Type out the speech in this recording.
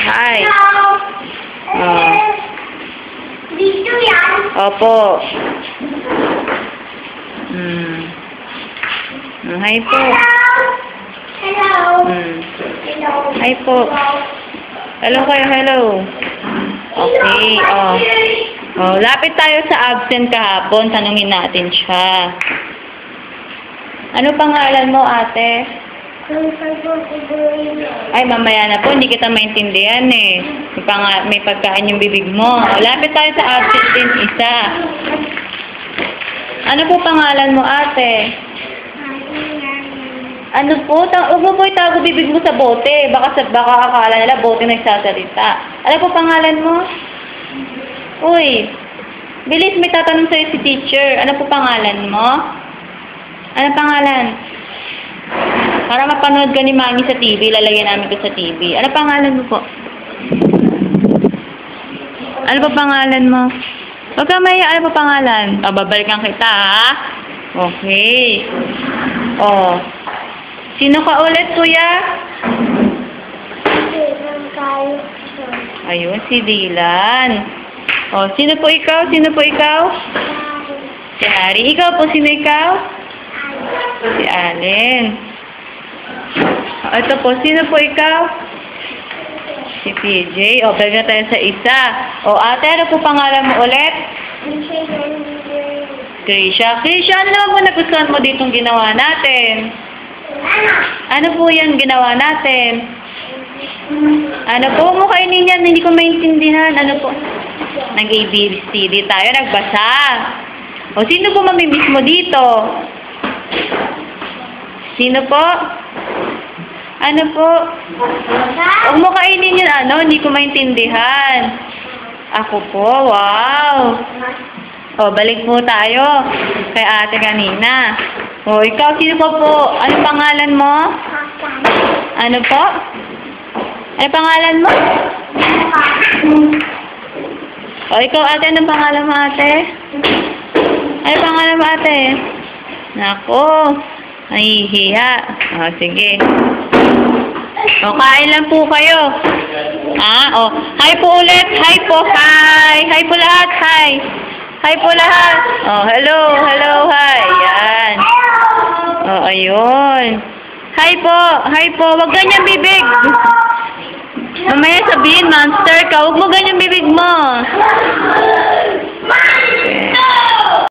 Hi. Oh. Dito yan. Opo. Hi po. Hello. Hello. Hi po. Hello kayo, hello. Okay, oh. Oh, lapit tayo sa absent kahapon. Tanungin natin siya. Ano pangalan mo, ate? Ay, mamaya na po. Hindi kita maintindihan eh. May pagkain yung bibig mo. Oh, lapit tayo sa absent din isa. Ano po pangalan mo, ate? Ano po? Huwag mo po itago bibig mo sa bote. Baka akala nila bote nagsasalita. Ano po pangalan mo? Uy, bilis, may tatanong sa'yo si teacher. Ano po pangalan mo? Ano pangalan? Para mapanood ka ni Mami sa TV, lalagyan namin ko sa TV. Ano pangalan mo po? Ano po pangalan mo? Huwag ka maya, ano po pangalan? Babalikan kita, ha? Okay. Oh. Sino ka ulit, kuya? Ayun, si Dylan. Oh, sino po ikaw? Sino po ikaw? Si Harry. Ikaw po, sino ikaw? Si Allen. Ito po, sino po ikaw? Si PJ. O, balik na tayo sa isa. O, ate, ano po pangalan mo ulit? Krisha. Krisha, ano naman po nagustuhan mo ditong ginawa natin? Ano po yan ginawa natin? Ano po? Huwag mo kainin yan. Hindi ko maintindihan. Ano po? Nag-ABCD tayo. Nagbasa. O, sino po mamimiss mo dito? Sino po? Ano po? Huwag mo kainin yun, ano? Hindi ko maintindihan. Ako po, wow. O, balik po tayo kay ate kanina. O, ikaw, sino po po? Ano pangalan mo? Ano po? Ano pangalan mo? O, ikaw, ate, anong pangalan mo, ate? Ano pangalan mo, ate? Nako, nahihiya. O, sige. O, kain lang po kayo. O, hi po ulit. Hi po, hi. Hi po lahat, hi. Hi po lahat. O, hello, hello, hi. Yan. O, ayun. Hi po, hi po. Huwag ganyan bibig. Mamaya sabihin, monster ka. Huwag mo ganyan bibig mo.